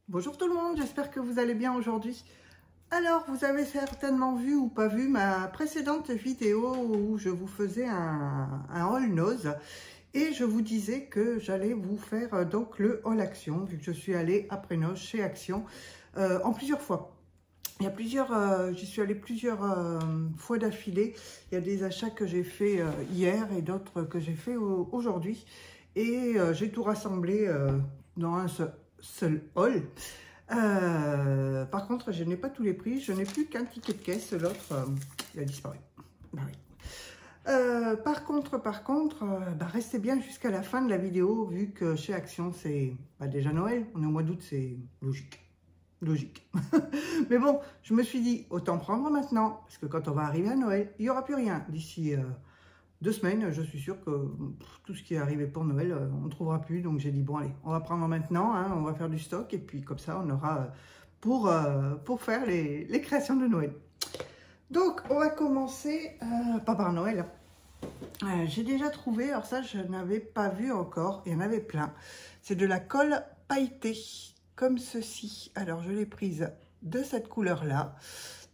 Bonjour tout le monde, j'espère que vous allez bien aujourd'hui. Alors, vous avez certainement vu ou pas vu ma précédente vidéo où je vous faisais un haul nose et je vous disais que j'allais vous faire donc le haul Action, vu que je suis allée après nose chez Action en plusieurs fois. Il y a j'y suis allée plusieurs fois d'affilée. Il y a des achats que j'ai fait hier et d'autres que j'ai fait aujourd'hui. Et j'ai tout rassemblé dans un seul haul. Par contre, je n'ai pas tous les prix. Je n'ai plus qu'un ticket de caisse. L'autre, il a disparu. Bah oui. Par contre, restez bien jusqu'à la fin de la vidéo, vu que chez Action, c'est déjà Noël. On est au mois d'août, c'est logique. Logique. Mais bon, je me suis dit, autant prendre maintenant, parce que quand on va arriver à Noël, il n'y aura plus rien. D'ici 2 semaines, je suis sûre que tout ce qui est arrivé pour Noël, on ne trouvera plus. Donc j'ai dit, bon allez, on va prendre maintenant, hein, on va faire du stock, et puis comme ça, on aura pour faire les créations de Noël. Donc, on va commencer, pas par Noël. J'ai déjà trouvé, alors ça, je n'avais pas vu encore, il y en avait plein. C'est de la colle pailletée, comme ceci. Alors, je l'ai prise de cette couleur-là.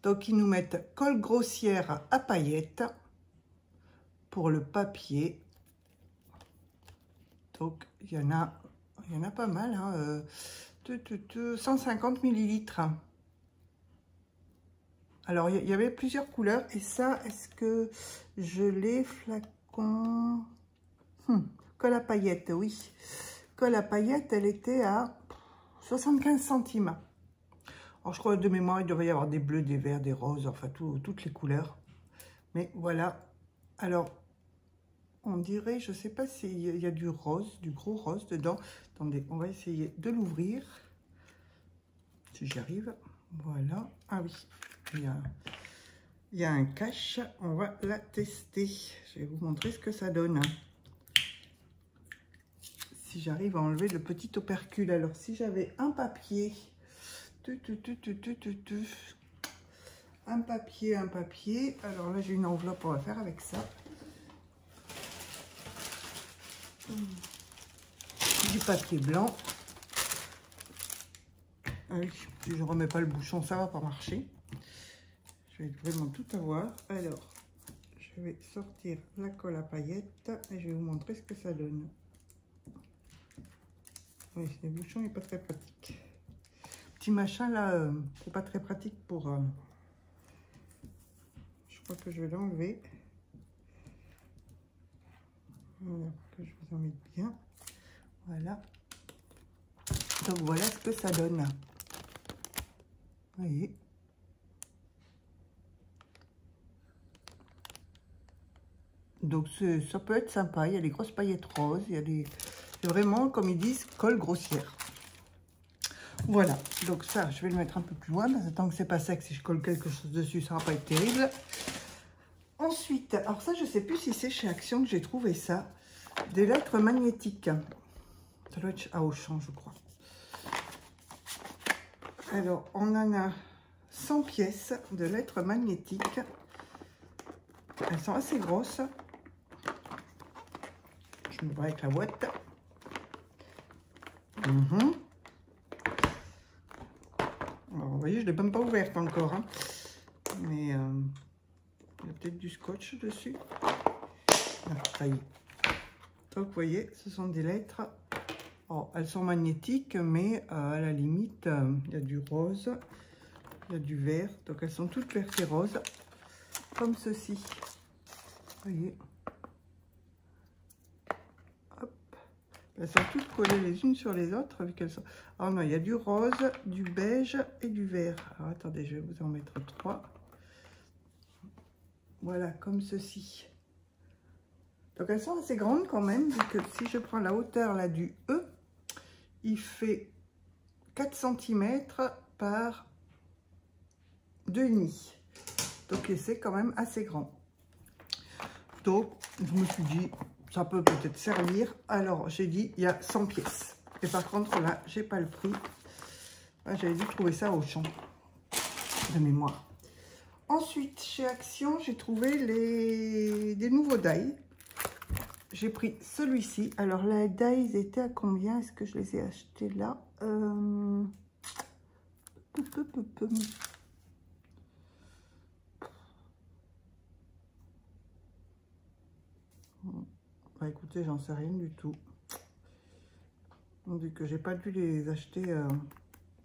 Donc, ils nous mettent colle grossière à paillettes pour le papier. Donc, il y en a pas mal, hein, 150 millilitres. Alors, il y avait plusieurs couleurs. Et ça, est-ce que je l'ai flacon colle à paillettes, oui. Colle à paillettes, elle était à 75 centimes. Alors, je crois de mémoire, il devrait y avoir des bleus, des verts, des roses, enfin, toutes les couleurs. Mais voilà. Alors, on dirait, je ne sais pas s'il y a du rose, du gros rose dedans. Attendez, on va essayer de l'ouvrir. Si j'y arrive. Voilà. Ah oui, il y a un cache. On va la tester. Je vais vous montrer ce que ça donne. Si j'arrive à enlever le petit opercule. Alors, si j'avais un papier... Un papier. Alors là, j'ai une enveloppe, on va faire avec ça. Du papier blanc. Ah oui, si je ne remets pas le bouchon, ça ne va pas marcher. Je vais vraiment tout avoir. Alors, je vais sortir la colle à paillettes et je vais vous montrer ce que ça donne. Oui, le bouchon n'est pas très pratique. Petit machin là, c'est pas très pratique pour... Je crois que je vais l'enlever. Voilà, que je vous en mette bien. Voilà. Donc voilà ce que ça donne. Vous voyez. Donc ça peut être sympa. Il y a des grosses paillettes roses. Il y a des... C'est vraiment, comme ils disent, colle grossière. Voilà. Donc ça, je vais le mettre un peu plus loin. Parce que tant que c'est pas sec, si je colle quelque chose dessus, ça va pas être terrible. Ensuite, alors ça, je sais plus si c'est chez Action que j'ai trouvé ça. Des lettres magnétiques. Ça doit être à Auchan, je crois. Alors, on en a 100 pièces de lettres magnétiques. Elles sont assez grosses. Je me vois avec la boîte. Alors, vous voyez, je ne l'ai même pas ouverte encore. Hein. Mais il y a peut-être du scotch dessus. Ah, ça y est. Donc, vous voyez, ce sont des lettres. Oh, elles sont magnétiques, mais à la limite, il y a du rose, il y a du vert. Donc, elles sont toutes vertes et roses, comme ceci. Vous voyez. Hop. Elles sont toutes collées les unes sur les autres, vu qu'elles sont... Alors non, il y a du rose, du beige et du vert. Alors, attendez, je vais vous en mettre 3. Voilà, comme ceci. Donc, elles sont assez grandes quand même, vu que si je prends la hauteur là du E, il fait 4 cm par 2,5. Donc, c'est quand même assez grand. Donc, je me suis dit, ça peut peut-être servir. Alors, j'ai dit, il y a 100 pièces. Et par contre, là, j'ai pas le prix. J'avais dû trouver ça au champ de mémoire. Ensuite, chez Action, j'ai trouvé des nouveaux die. J'ai pris celui-ci. Alors, les dies étaient à combien? Est-ce que je les ai achetés là? Bah écoutez, j'en sais rien du tout. Vu que j'ai pas dû les acheter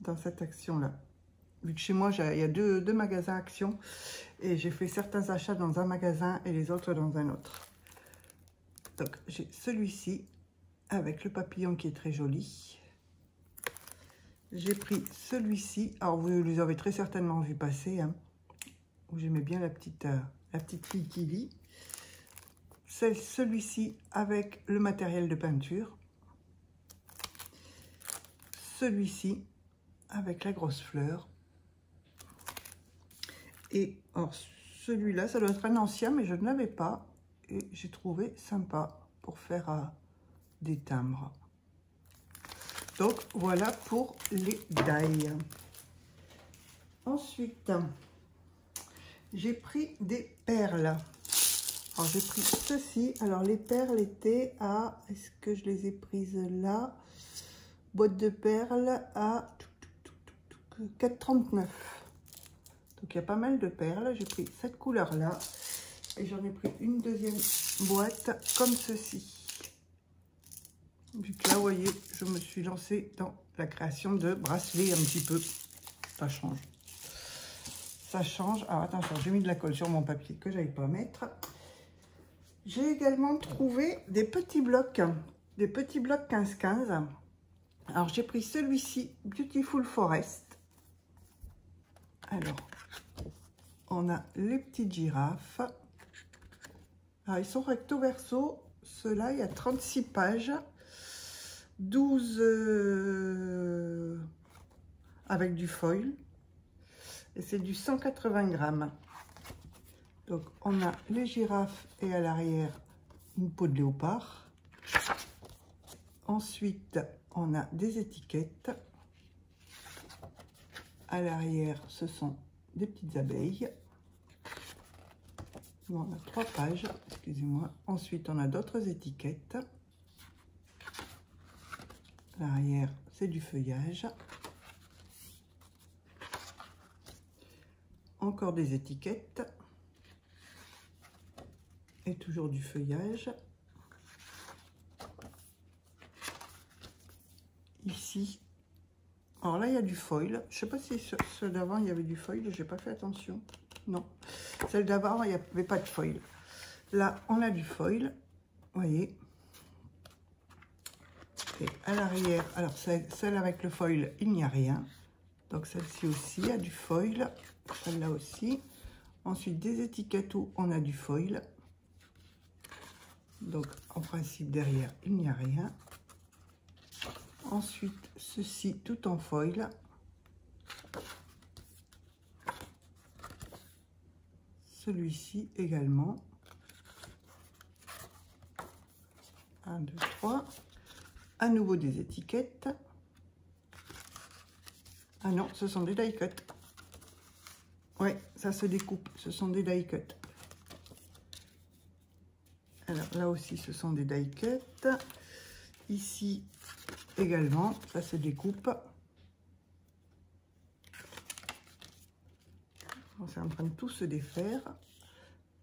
dans cette action-là. Vu que chez moi, il y a deux magasins Action. Et j'ai fait certains achats dans un magasin et les autres dans un autre. Donc, j'ai celui-ci avec le papillon qui est très joli. J'ai pris celui-ci. Alors, vous les avez très certainement vu passer. Hein, où j'aimais bien la petite fille qui vit. Celui-ci avec le matériel de peinture. Celui-ci avec la grosse fleur. Et alors, celui-là, ça doit être un ancien, mais je ne l'avais pas. Et j'ai trouvé sympa pour faire des timbres. Donc, voilà pour les die. Ensuite, j'ai pris des perles. Alors, j'ai pris ceci. Alors, les perles étaient à... Est-ce que je les ai prises là? Boîte de perles à 4,39. Donc, il y a pas mal de perles. J'ai pris cette couleur-là. Et j'en ai pris une deuxième boîte comme ceci. Vu que là, vous voyez, je me suis lancée dans la création de bracelets un petit peu. Ça change. Ça change. Alors, attention, j'ai mis de la colle sur mon papier que j'avais pas mettre. J'ai également trouvé des petits blocs 15-15. Alors, j'ai pris celui-ci, Beautiful Forest. Alors, on a les petites girafes. Alors, ils sont recto verso. Ceux-là, il y a 36 pages. 12 avec du foil. Et c'est du 180 grammes. Donc, on a les girafes et à l'arrière, une peau de léopard. Ensuite, on a des étiquettes. À l'arrière, ce sont des petites abeilles. On a 3 pages, excusez-moi. Ensuite, on a d'autres étiquettes. L'arrière, c'est du feuillage. Encore des étiquettes. Et toujours du feuillage. Ici, alors là, il y a du foil. Je ne sais pas si ceux d'avant, il y avait du foil. Je n'ai pas fait attention. Non. Celle d'avant, il n'y avait pas de foil. Là, on a du foil. Vous voyez. Et à l'arrière, alors celle avec le foil, il n'y a rien. Donc celle-ci aussi a du foil. Celle-là aussi. Ensuite, des étiquettes où on a du foil. Donc, en principe, derrière, il n'y a rien. Ensuite, ceci tout en foil. Celui-ci également. 1, 2, 3. À nouveau des étiquettes. Ah non, ce sont des die cut. Oui, ça se découpe. Ce sont des die cut. Alors là aussi, ce sont des die cut. Ici également, ça se découpe. C'est en train de tout se défaire.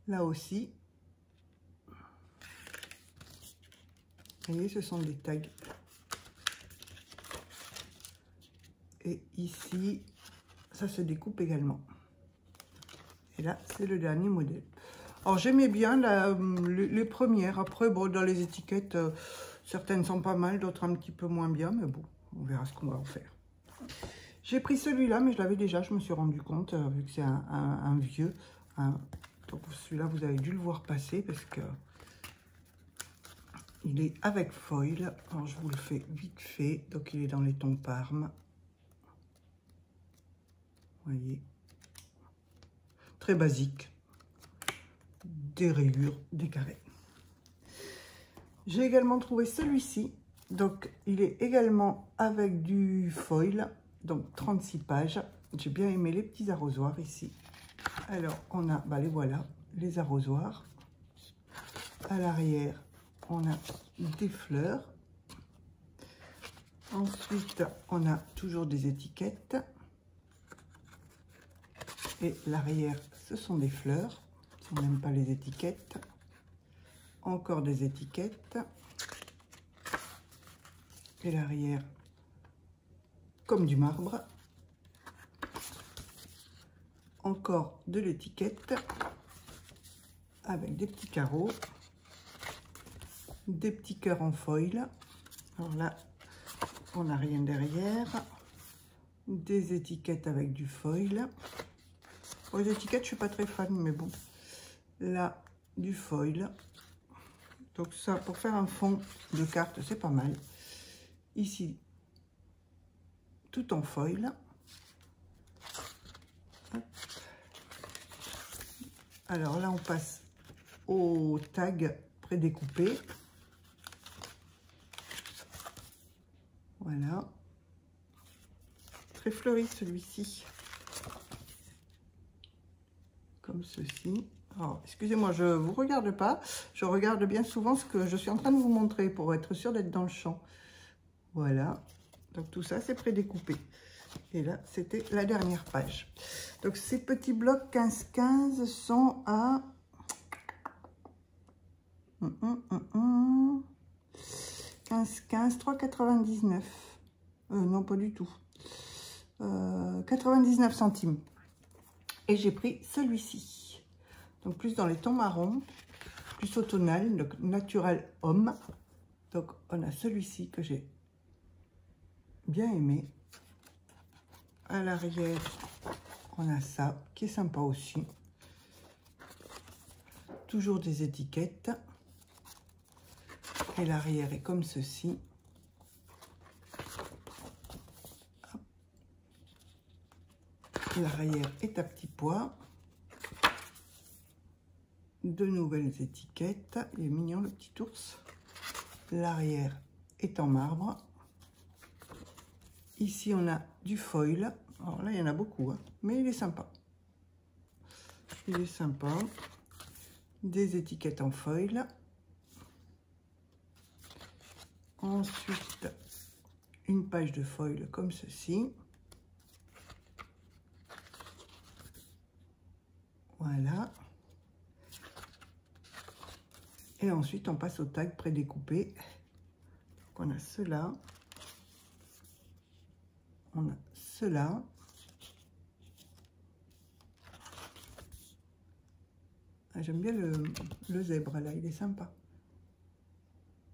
Là aussi. Vous voyez, ce sont des tags. Et ici, ça se découpe également. Et là, c'est le dernier modèle. Alors, j'aimais bien les premières. Après, bon, dans les étiquettes, certaines sont pas mal, d'autres un petit peu moins bien. Mais bon, on verra ce qu'on va en faire. J'ai pris celui-là, mais je l'avais déjà, je me suis rendu compte, vu que c'est un vieux. Donc, celui-là, vous avez dû le voir passer parce que il est avec foil. Alors, je vous le fais vite fait. Donc, il est dans les tons Parme. Vous voyez. Très basique. Des rayures, des carrés. J'ai également trouvé celui-ci. Donc, il est également avec du foil. Donc, 36 pages. J'ai bien aimé les petits arrosoirs ici. Alors, on a, bah, les voilà, les arrosoirs. À l'arrière, on a des fleurs. Ensuite, on a toujours des étiquettes. Et l'arrière, ce sont des fleurs. On n'aime pas les étiquettes. Encore des étiquettes. Et l'arrière, comme du marbre. Encore de l'étiquette avec des petits carreaux, des petits cœurs en foil. Alors là, on n'a rien derrière. Des étiquettes avec du foil. Pour les étiquettes, je suis pas très fan, mais bon. Là, du foil. Donc ça, pour faire un fond de carte, c'est pas mal. Ici, tout en foil. Hop. Alors là, on passe au tag prédécoupé. Voilà. Très fleuri celui-ci. Comme ceci. Alors, excusez-moi, je ne vous regarde pas. Je regarde bien souvent ce que je suis en train de vous montrer pour être sûr d'être dans le champ. Voilà. Donc tout ça, c'est prédécoupé. Et là, c'était la dernière page. Donc ces petits blocs 15-15 sont à 15-15, 3,99. Non, pas du tout. 99 centimes. Et j'ai pris celui-ci. Donc plus dans les tons marrons, plus automnal, donc naturel homme. Donc on a celui-ci que j'ai bien aimé. À l'arrière, on a ça qui est sympa aussi. Toujours des étiquettes. Et l'arrière est comme ceci. L'arrière est à petits pois. De nouvelles étiquettes. Il est mignon le petit ours. L'arrière est en marbre. Ici, on a du foil. Alors là, il y en a beaucoup, hein, mais il est sympa. Il est sympa. Des étiquettes en foil. Ensuite, une page de foil comme ceci. Voilà. Et ensuite, on passe au tag prédécoupé. Donc, on a cela. On a cela. Ah, j'aime bien le zèbre là, il est sympa.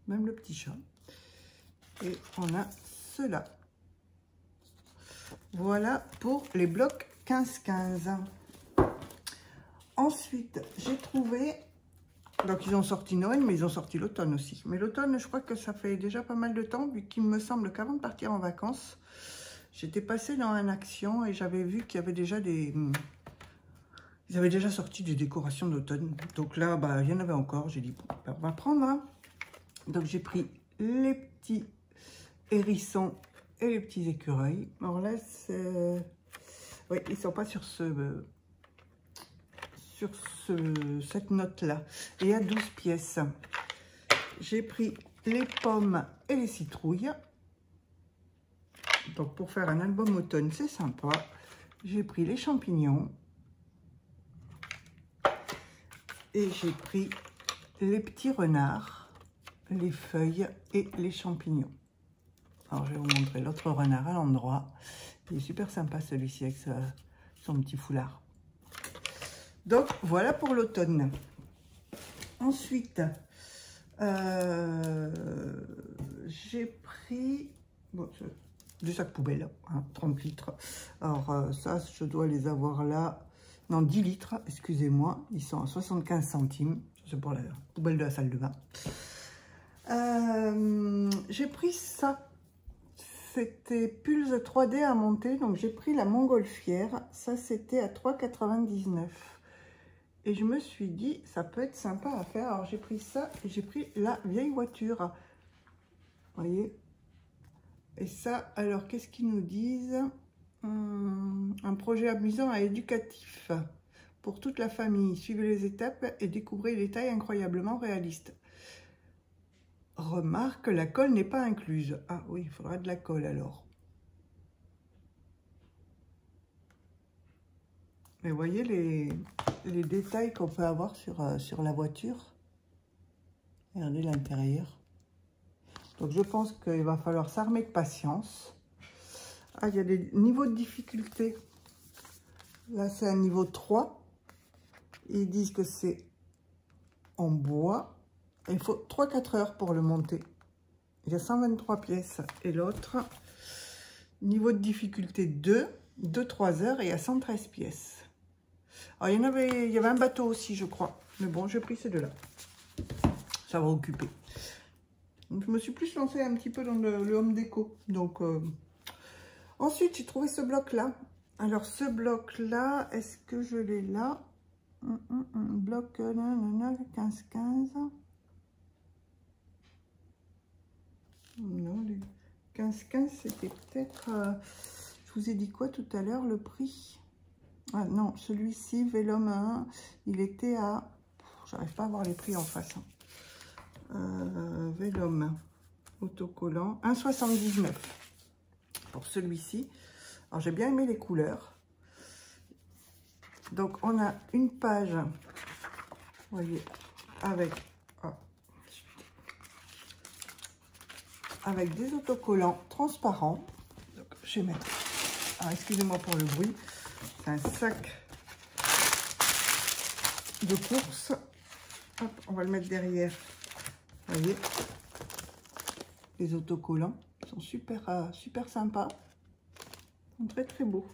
Même le petit chat. Et on a cela. Voilà pour les blocs 15-15. Ensuite, j'ai trouvé... Donc, ils ont sorti Noël, mais ils ont sorti l'automne aussi. Mais l'automne, je crois que ça fait déjà pas mal de temps, vu qu'il me semble qu'avant de partir en vacances, j'étais passée dans un action et j'avais vu qu'il y avait déjà des... Ils avaient déjà sorti des décorations d'automne. Donc là, bah, il y en avait encore. J'ai dit, bon, ben, on va prendre. Hein. Donc, j'ai pris les petits hérissons et les petits écureuils. Alors là, c'est... Oui, ils ne sont pas sur cette note-là. Et il y a 12 pièces. J'ai pris les pommes et les citrouilles. Donc, pour faire un album automne, c'est sympa. J'ai pris les champignons. Et j'ai pris les petits renards, les feuilles et les champignons. Alors, je vais vous montrer l'autre renard à l'endroit. Il est super sympa celui-ci avec son petit foulard. Donc, voilà pour l'automne. Ensuite, j'ai pris du sac poubelle, hein, 30 litres. Alors, ça, je dois les avoir là. Non, 10 litres, excusez-moi. Ils sont à 75 centimes. C'est pour la poubelle de la salle de bain. J'ai pris ça. C'était Pulse 3D à monter. Donc, j'ai pris la montgolfière. Ça, c'était à 3,99 €. Et je me suis dit, ça peut être sympa à faire. Alors, j'ai pris ça et j'ai pris la vieille voiture. Vous voyez? Et ça, alors, qu'est-ce qu'ils nous disent? Un projet amusant et éducatif pour toute la famille. Suivez les étapes et découvrez les détails incroyablement réalistes. Remarque, la colle n'est pas incluse. Ah oui, il faudra de la colle alors. Mais vous voyez les détails qu'on peut avoir sur la voiture. Regardez l'intérieur. Donc je pense qu'il va falloir s'armer de patience. Ah, il y a des niveaux de difficulté. Là, c'est un niveau 3. Ils disent que c'est en bois. Et il faut 3-4 heures pour le monter. Il y a 123 pièces. Et l'autre, niveau de difficulté 2, 2-3 heures et il y a 113 pièces. Alors, il y avait un bateau aussi, je crois. Mais bon, j'ai pris ces deux-là. Ça va occuper. Donc, je me suis plus lancée un petit peu dans le home déco. Donc, ensuite, j'ai trouvé ce bloc-là. Alors, ce bloc-là, est-ce que je l'ai là? Bloc 15-15. Non, les 15-15, c'était peut-être... je vous ai dit quoi tout à l'heure, le prix? Ah non, celui-ci, Vélum 1, il était à... J'arrive pas à voir les prix en face. Vélum autocollant, 1,79 pour celui-ci. Alors, j'ai bien aimé les couleurs. Donc, on a une page, vous voyez, avec des autocollants transparents. Donc, je vais mettre... Alors, excusez-moi pour le bruit. C'est un sac de course. Hop, on va le mettre derrière. Vous voyez, les autocollants sont super sympas. Ils sont très très beaux.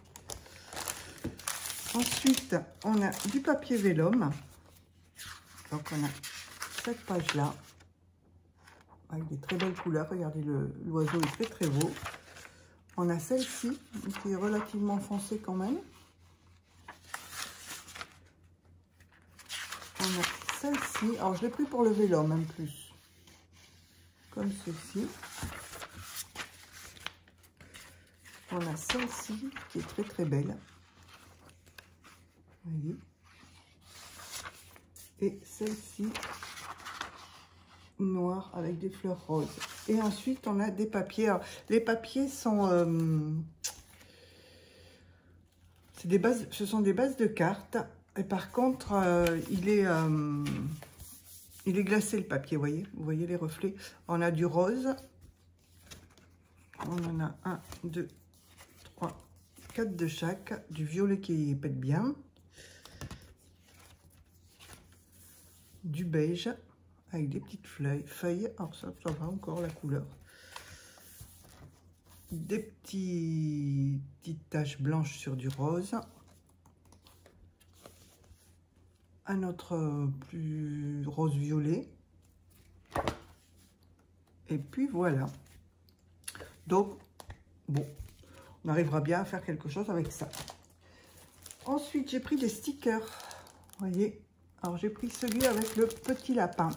Ensuite, on a du papier vélum. Donc, on a cette page-là. Avec des très belles couleurs. Regardez, l'oiseau est très très beau. On a celle-ci, qui est relativement foncée quand même. On a celle-ci. Alors, je l'ai pris pour le vélum, même plus. Comme ceci. On a celle-ci, qui est très très belle. Vous voyez. Et celle-ci, noire avec des fleurs roses. Et ensuite, on a des papiers. Alors, les papiers sont... ce sont des bases de cartes. Et par contre, il est glacé, le papier, vous voyez les reflets. On a du rose. On en a 1, 2, 3, 4 de chaque. Du violet qui pète bien. Du beige avec des petites feuilles. Alors ça va encore la couleur. Des petites taches blanches sur du rose. Un autre plus rose-violet. Et puis voilà. Donc, bon, on arrivera bien à faire quelque chose avec ça. Ensuite, j'ai pris des stickers. Vous voyez. Alors, j'ai pris celui avec le petit lapin.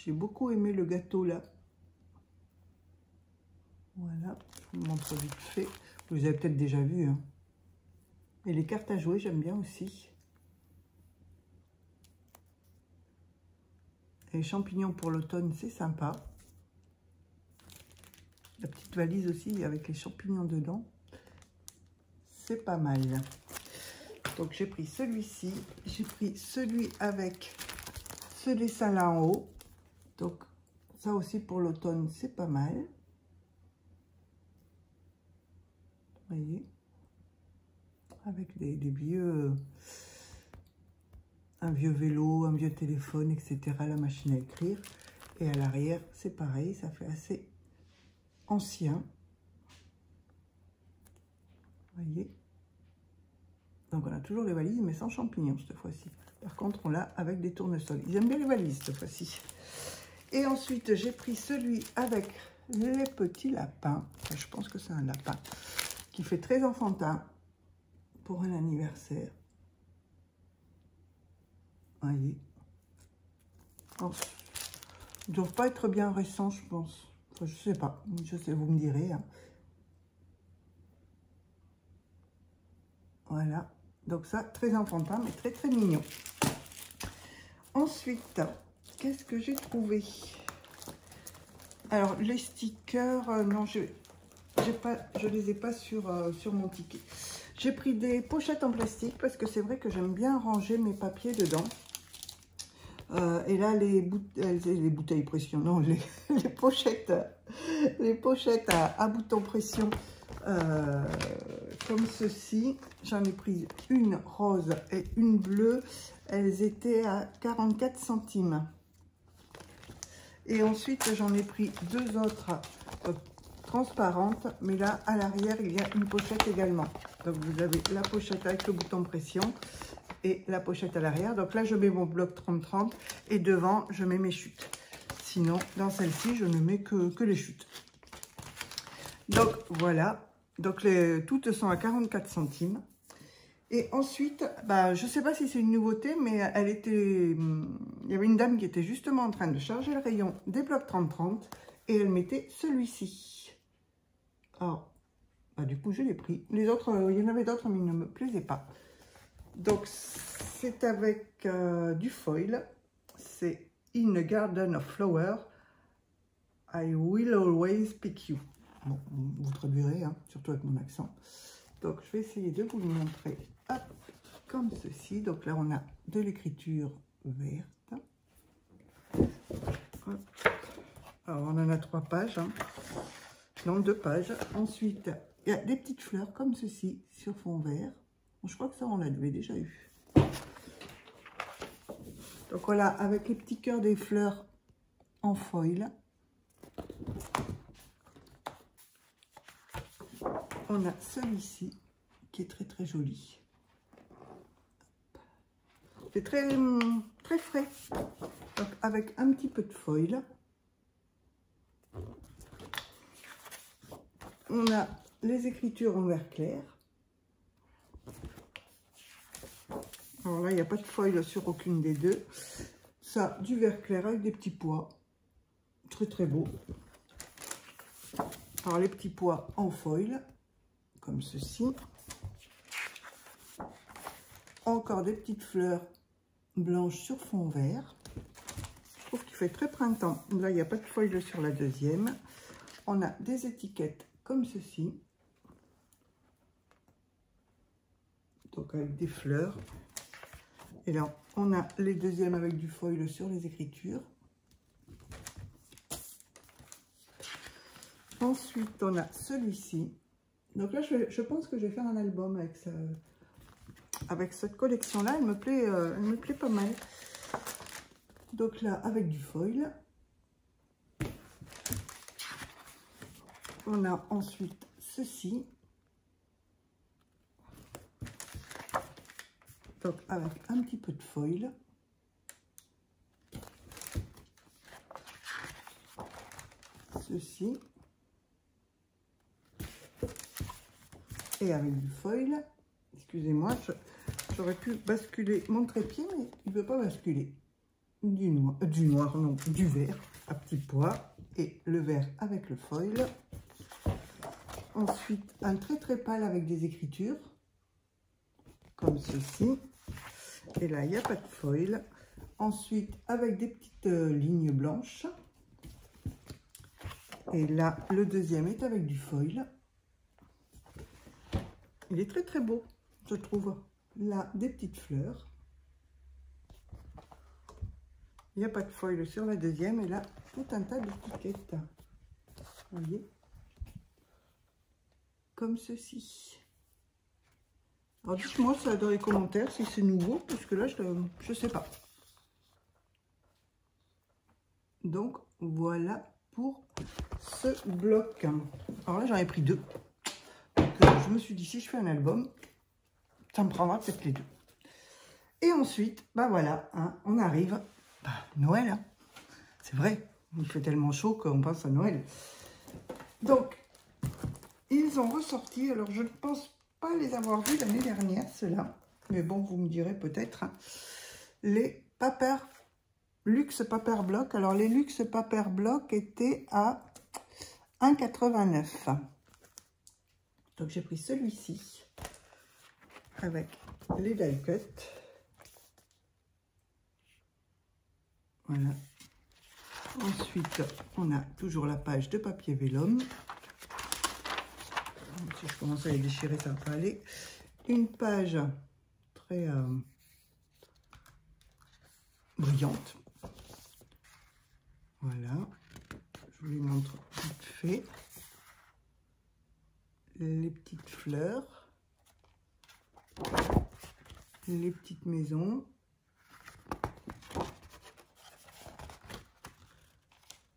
J'ai beaucoup aimé le gâteau là. Voilà, je vous montre vite fait. Vous avez peut-être déjà vu. Hein. Et les cartes à jouer, j'aime bien aussi. Et les champignons pour l'automne, c'est sympa. La petite valise aussi avec les champignons dedans. C'est pas mal. Donc, j'ai pris celui-ci. J'ai pris celui avec ce dessin-là en haut. Donc, ça aussi pour l'automne, c'est pas mal. Vous voyez, avec des vieux, un vieux vélo, un vieux téléphone, etc. La machine à écrire. Et à l'arrière, c'est pareil, ça fait assez ancien. Vous voyez. Donc, on a toujours les valises, mais sans champignons cette fois-ci. Par contre, on l'a avec des tournesols. Ils aiment bien les valises cette fois-ci. Et ensuite, j'ai pris celui avec les petits lapins. Enfin, je pense que c'est un lapin qui fait très enfantin pour un anniversaire. Vous voyez. Alors, ils ne doivent pas être bien récents, je pense. Enfin, je sais pas. Je sais, vous me direz. Hein. Voilà. Donc ça, très enfantin, mais très très mignon. Ensuite, qu'est-ce que j'ai trouvé? Alors, les stickers, non, je les ai pas sur mon ticket. J'ai pris des pochettes en plastique parce que c'est vrai que j'aime bien ranger mes papiers dedans. Et là, les bouteilles pression, non, les pochettes à boutons pression, comme ceci. J'en ai pris une rose et une bleue. Elles étaient à 44 centimes. Et ensuite, j'en ai pris deux autres transparentes. Mais là, à l'arrière, il y a une pochette également. Donc, vous avez la pochette avec le bouton pression et la pochette à l'arrière. Donc là, je mets mon bloc 30-30 et devant, je mets mes chutes. Sinon, dans celle-ci, je ne mets que les chutes. Donc, voilà. Donc, toutes sont à 44 centimes. Et ensuite, bah, je ne sais pas si c'est une nouveauté, mais il y avait une dame qui était justement en train de charger le rayon des blocs 30-30 et elle mettait celui-ci. Alors, bah, du coup, je l'ai pris. Les autres, il y en avait d'autres, mais ils ne me plaisaient pas. Donc, c'est avec du foil. C'est In a Garden of Flowers, I will always pick you. Bon, vous traduirez, hein, surtout avec mon accent. Donc, je vais essayer de vous le montrer. Hop, comme ceci. Donc là, on a de l'écriture verte. Hop. Alors, on en a 3 pages. Hein. Non, 2 pages. Ensuite, il y a des petites fleurs comme ceci sur fond vert. Je crois que ça, on l'avait déjà eu. Donc voilà, avec les petits cœurs des fleurs en foil. On a celui-ci qui est très très joli. C'est très frais. Donc avec un petit peu de foil. On a les écritures en vert clair. Alors là, il n'y a pas de foil sur aucune des deux. Ça, du vert clair avec des petits pois. Très très beau. Alors les petits pois en foil, comme ceci. Encore des petites fleurs blanches sur fond vert. Je trouve qu'il fait très printemps. Là, il n'y a pas de foil sur la deuxième. On a des étiquettes comme ceci. Donc avec des fleurs. Et là, on a les deuxièmes avec du foil sur les écritures. Ensuite, on a celui-ci. Donc là, je pense que je vais faire un album avec cette collection-là. Elle me plaît pas mal. Donc là, avec du foil. On a ensuite ceci. Donc avec un petit peu de foil. Ceci. Et avec du foil. Excusez-moi, j'aurais pu basculer mon trépied, mais il ne veut pas basculer. Du noir, non, du vert à petits pois. Et le vert avec le foil. Ensuite, un très très pâle avec des écritures. Comme ceci. Et là, il n'y a pas de foil. Ensuite, avec des petites lignes blanches. Et là, le deuxième est avec du foil. Il est très très beau, je trouve. Là, des petites fleurs. Il n'y a pas de foil sur la deuxième. Et là, tout un tas d'étiquettes. Vous voyez? Comme ceci. Alors, dites-moi ça dans les commentaires si c'est nouveau, parce que là, je ne sais pas. Donc, voilà pour ce bloc. Alors là, j'en ai pris 2. Donc, je me suis dit, si je fais un album, ça me prendra peut-être les 2. Et ensuite, bah voilà, hein, on arrive. Bah, Noël, hein. C'est vrai, il fait tellement chaud qu'on pense à Noël. Donc, ils ont ressorti, alors je ne pense pas les avoir vus l'année dernière, ceux-là. Mais bon, vous me direz peut-être. Hein, les Paper Luxe Paper Block. Alors, les Luxe Paper Block étaient à 1,89 €. Donc, j'ai pris celui-ci avec les die cut. Voilà. Ensuite, on a toujours la page de papier vélum. Si je commence à les déchirer, ça va pas aller. Une page très brillante. Voilà. Je vous les montre vite fait. Les petites fleurs. Les petites maisons.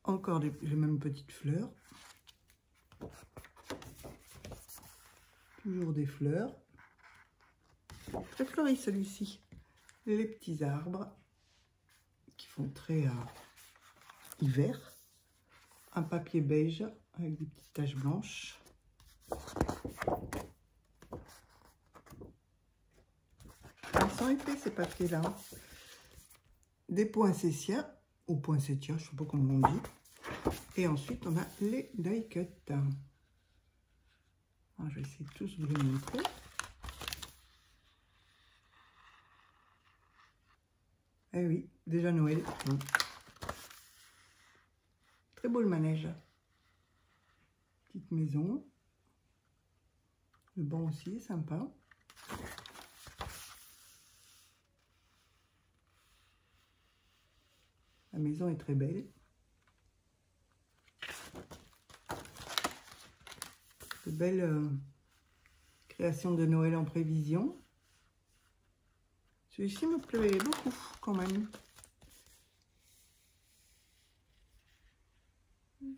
Encore les mêmes petites fleurs. Toujours des fleurs. Très fleuri celui-ci. Les petits arbres qui font très hiver. Un papier beige avec des petites taches blanches. Ils sont épais ces papiers-là. Des poinsettias, ou poinsettias, je ne sais pas comment on dit. Et ensuite, on a les die cut. Alors, je vais essayer de tous vous les montrer. Eh oui, déjà Noël. Très beau le manège. Petite maison. Le banc aussi est sympa. La maison est très belle. De belles créations de Noël en prévision. Celui-ci me plaît beaucoup quand même.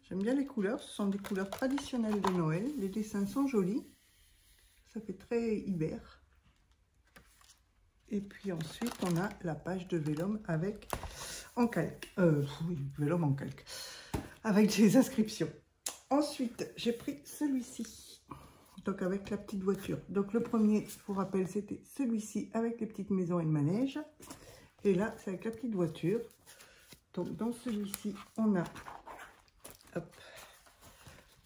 J'aime bien les couleurs. Ce sont des couleurs traditionnelles de Noël. Les dessins sont jolis. Ça fait très hiver. Et puis ensuite, on a la page de vélum avec en calque. Oui, vélum en calque. Avec des inscriptions. Ensuite, j'ai pris celui-ci. Donc, avec la petite voiture. Donc, le premier, je vous rappelle, c'était celui-ci avec les petites maisons et le manège. Et là, c'est avec la petite voiture. Donc, dans celui-ci, on a hop,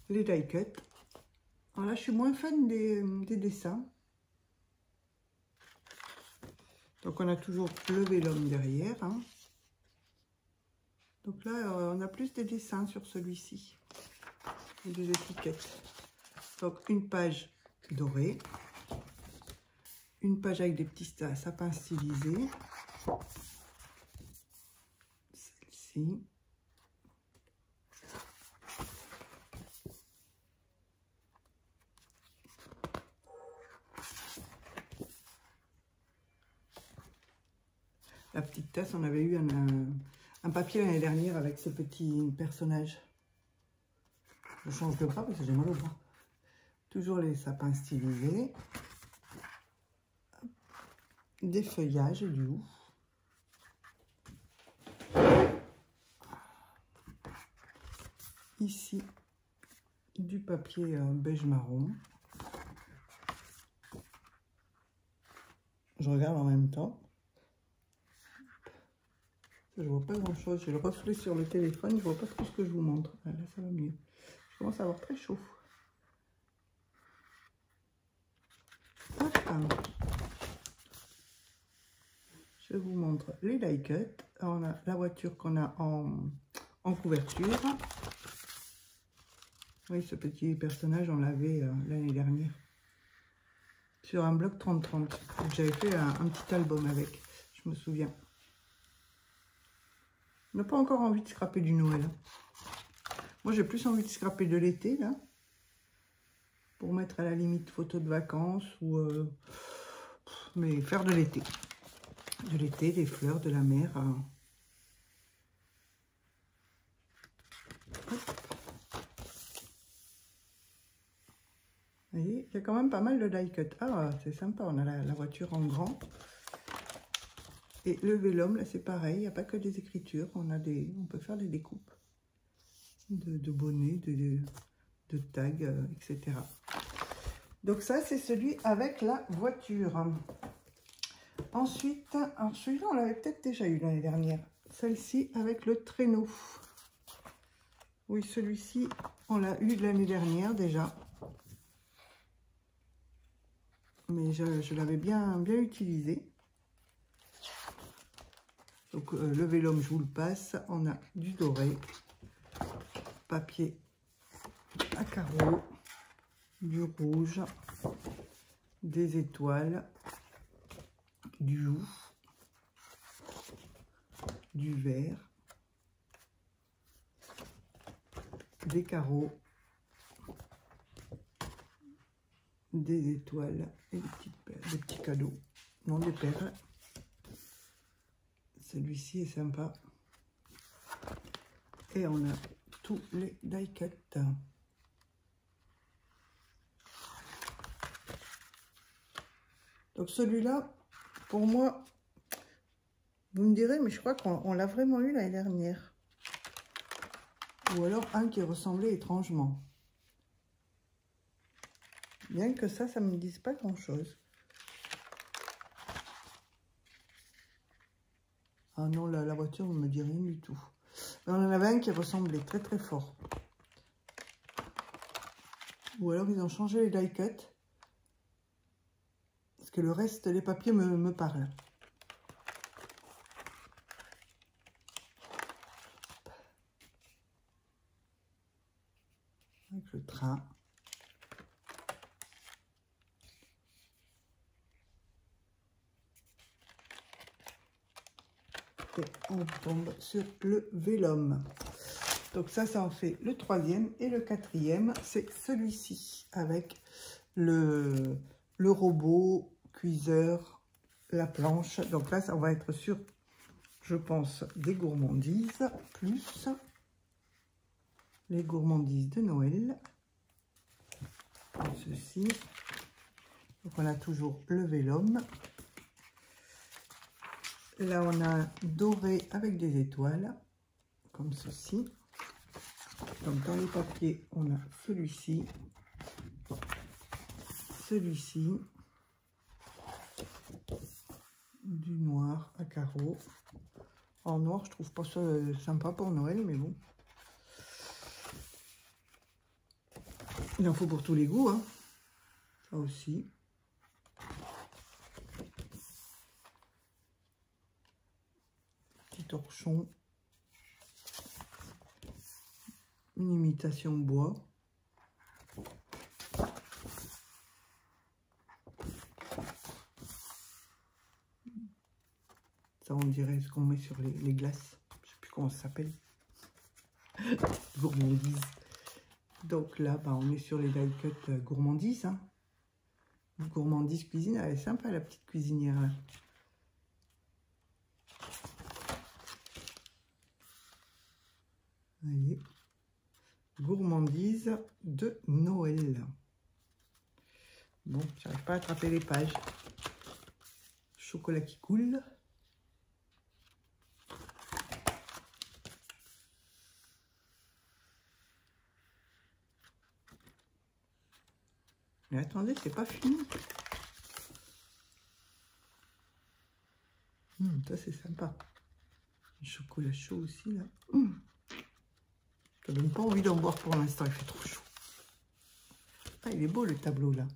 les die cut. Alors là, je suis moins fan des dessins. Donc, on a toujours le vélum derrière. Hein. Donc là, on a plus des dessins sur celui-ci. Des étiquettes. Donc, une page dorée. Une page avec des petits sapins stylisés. Celle-ci. La petite tasse, on avait eu un papier l'année dernière avec ce petit personnage. Je change de bras parce que j'ai mal au bras. Toujours les sapins stylisés. Des feuillages du haut. Ici, du papier beige marron. Je regarde en même temps. Je vois pas grand chose. J'ai le reflet sur le téléphone. Je vois pas trop ce que je vous montre. Là, ça va mieux. Je commence à avoir très chaud. Je vous montre les die cut. On a la voiture qu'on a en couverture. Oui, ce petit personnage, on l'avait l'année dernière. Sur un bloc 30-30. J'avais fait un petit album avec. Je me souviens. On n'a pas encore envie de scraper du Noël. Moi, j'ai plus envie de scraper de l'été, là. Pour mettre à la limite photos de vacances ou... mais faire de l'été. De l'été, des fleurs, de la mer. Vous voyez, il y a quand même pas mal de die cut. Ah, c'est sympa, on a la voiture en grand. Et le vélum, là, c'est pareil, il n'y a pas que des écritures. On peut faire des découpes de bonnets, de tags, etc. Donc ça, c'est celui avec la voiture. Ensuite, alors celui-là, on l'avait peut-être déjà eu l'année dernière. Celle-ci avec le traîneau. Oui, celui-ci, on l'a eu l'année dernière déjà. Mais je l'avais bien utilisé. Donc le vélum, je vous le passe. On a du doré. Papier à carreaux. du rouge, des étoiles, du ouf, du vert, des carreaux, des étoiles et des petites perles, des petits cadeaux, non des perles. Celui-ci est sympa. Et on a tous les die cuts. Donc celui-là, pour moi, vous me direz, mais je crois qu'on l'a vraiment eu l'année dernière. Ou alors un qui ressemblait étrangement. Bien que ça ne me dise pas grand-chose. Ah non, la voiture ne me dit rien du tout. Mais on en avait un qui ressemblait très très fort. Ou alors ils ont changé les die cuts. Parce que le reste, les papiers me parlent. Avec le train. Et on tombe sur le vélum. Donc ça en fait le troisième. Et le quatrième, c'est celui-ci. Avec le robot, cuiseur, la planche. Donc là, ça on va être sur, je pense, des gourmandises. Plus les gourmandises de Noël. Comme ceci. Donc on a toujours le vélum. Là, on a doré avec des étoiles, comme ceci. Donc, dans les papiers, on a celui-ci, du noir à carreaux. En noir, je trouve pas ça sympa pour Noël, mais bon. Il en faut pour tous les goûts, hein. Ça aussi. Torchon, une imitation bois, ça on dirait ce qu'on met sur les glaces, je sais plus comment ça s'appelle, gourmandise. Donc là bah, on est sur les die cut gourmandise, hein. Gourmandise cuisine, elle est sympa la petite cuisinière là. Vous voyez, gourmandise de Noël. Bon, j'arrive pas à attraper les pages. Chocolat qui coule. Mais attendez, c'est pas fini. Ça c'est sympa. Le chocolat chaud aussi là. Ça donne pas envie d'en boire pour l'instant, il fait trop chaud. Ah, il est beau le tableau là.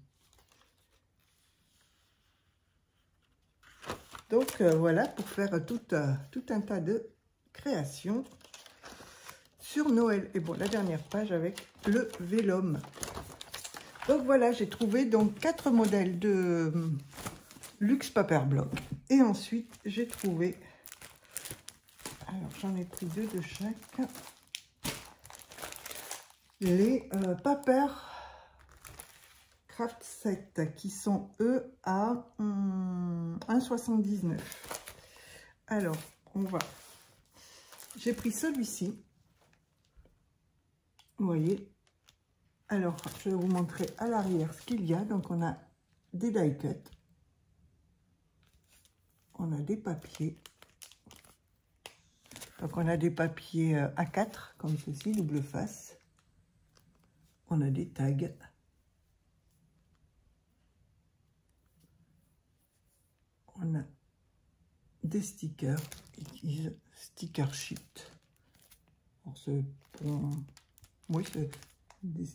Donc voilà pour faire tout un tas de créations sur Noël. Et bon, la dernière page avec le vélum. Donc voilà, j'ai trouvé donc 4 modèles de Luxe Paper Block. Et ensuite, j'ai trouvé, alors j'en ai pris 2 de chaque, les Paper Craft Set qui sont eux à 1,79. Alors, j'ai pris celui-ci. Vous voyez. Alors, je vais vous montrer à l'arrière ce qu'il y a. Donc, on a des die cuts. On a des papiers. Donc, on a des papiers A4, comme ceci, double face. On a des tags. On a des stickers. Ils disent sticker sheet. Alors, c'est pour... Oui, c'est des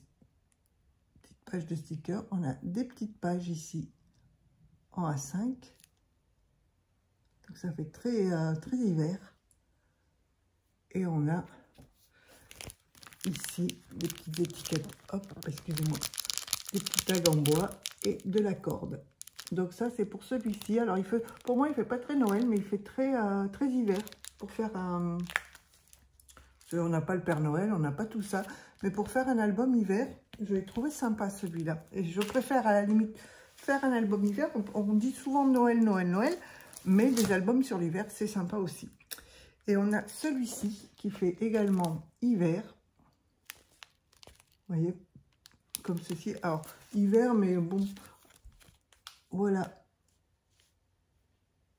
petites pages de stickers. On a des petites pages ici en A5. Donc, ça fait très, très hiver. Et on a ici des petites étiquettes. Hop, excusez-moi. des petits tags en bois et de la corde. Donc ça, c'est pour celui-ci. Alors, pour moi, il fait pas très Noël, mais il fait très, très hiver. Pour faire un... On n'a pas le Père Noël, on n'a pas tout ça. Mais pour faire un album hiver, je l'ai trouvé sympa, celui-là. Et je préfère, à la limite, faire un album hiver. On dit souvent Noël, Noël, Noël. Mais des albums sur l'hiver, c'est sympa aussi. Et on a celui-ci qui fait également hiver. Vous voyez, comme ceci. Alors, hiver, mais bon... Voilà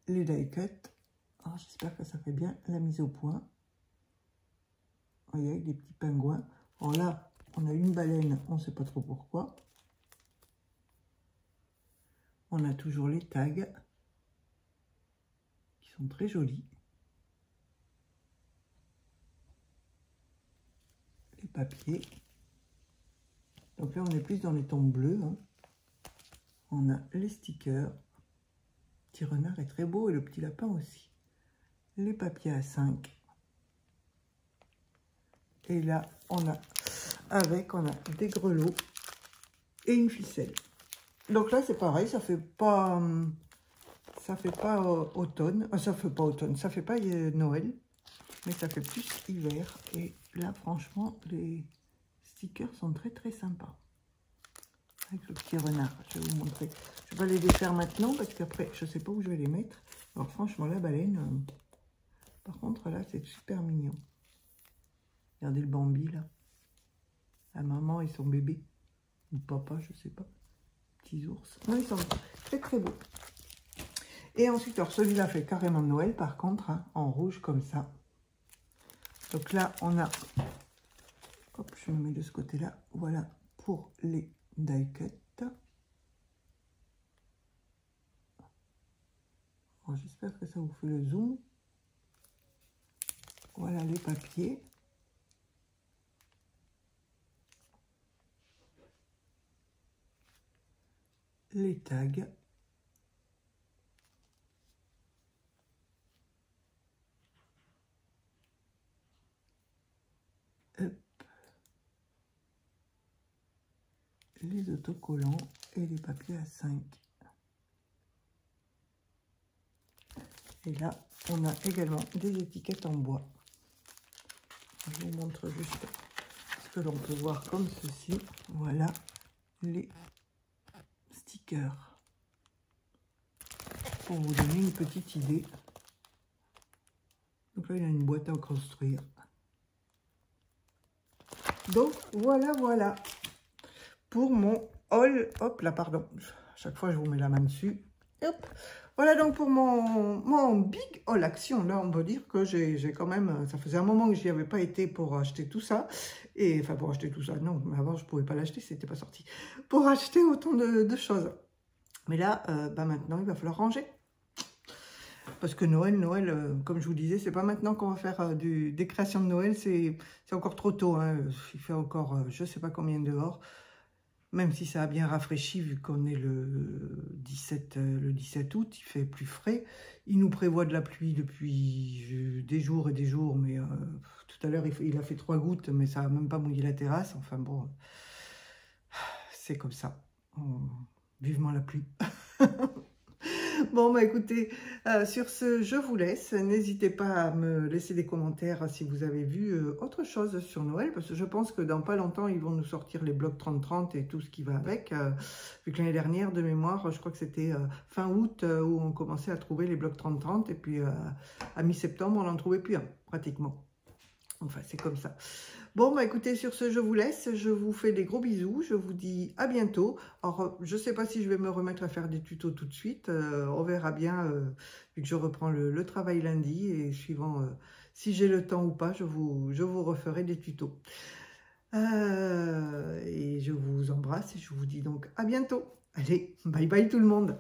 les die cuts. J'espère que ça fait bien la mise au point. Vous voyez, avec des petits pingouins. Alors là, on a une baleine, on ne sait pas trop pourquoi. On a toujours les tags qui sont très jolis. Les papiers. Donc là, on est plus dans les tons bleus. Hein. On a les stickers. Le petit renard est très beau et le petit lapin aussi. Les papiers A5. Et là, on a des grelots et une ficelle. Donc là, c'est pareil, ça fait pas automne. Ça fait pas automne, ça fait pas Noël, mais ça fait plus hiver. Et là, franchement, les stickers sont très très sympas. Avec le petit renard, je vais vous montrer. Je vais pas les défaire maintenant parce qu'après, je sais pas où je vais les mettre. Alors franchement, la baleine, par contre, là, c'est super mignon. Regardez le Bambi, là. La maman et son bébé. Ou papa, je sais pas. Petits ours. Non, ils sont très très beaux. Et ensuite, alors celui-là fait carrément Noël, par contre, hein, en rouge comme ça. Donc là, on a... Hop, je me mets de ce côté-là. Voilà, pour les die cuts. J'espère que ça vous fait le zoom. Voilà les papiers. Les tags. Hop. Les autocollants et les papiers A5. Et là, on a également des étiquettes en bois. Je vous montre juste ce que l'on peut voir comme ceci. Voilà les stickers. Pour vous donner une petite idée. Donc là, il y a une boîte à construire. Donc, voilà. Pour mon haul. Hop, là, pardon. À chaque fois, je vous mets la main dessus. Hop. Voilà donc pour mon big haul action. Là, on peut dire que j'ai quand même... Ça faisait un moment que je n'y avais pas été pour acheter tout ça. Et enfin, pour acheter tout ça, non. Mais avant, je ne pouvais pas l'acheter, c'était pas sorti. Pour acheter autant de choses. Mais là, maintenant, il va falloir ranger. Parce que Noël, comme je vous disais, c'est pas maintenant qu'on va faire des créations de Noël. C'est encore trop tôt. Hein. Il fait encore je sais pas combien dehors. Même si ça a bien rafraîchi, vu qu'on est le 17 août, il fait plus frais. Il nous prévoit de la pluie depuis des jours et des jours, mais tout à l'heure, il a fait 3 gouttes, mais ça n'a même pas mouillé la terrasse. Enfin bon, c'est comme ça. Vivement la pluie. Bon, bah écoutez, sur ce, je vous laisse. N'hésitez pas à me laisser des commentaires si vous avez vu autre chose sur Noël, parce que je pense que dans pas longtemps, ils vont nous sortir les blocs 30-30 et tout ce qui va avec. Vu que l'année dernière, de mémoire, je crois que c'était fin août où on commençait à trouver les blocs 30-30, et puis à mi-septembre, on n'en trouvait plus un, pratiquement. Enfin, c'est comme ça. Bon, bah écoutez, sur ce, je vous laisse. Je vous fais des gros bisous. Je vous dis à bientôt. Alors, je ne sais pas si je vais me remettre à faire des tutos tout de suite. On verra bien, vu que je reprends le travail lundi. Et suivant si j'ai le temps ou pas, je vous referai des tutos. Et je vous embrasse et je vous dis donc à bientôt. Allez, bye bye tout le monde.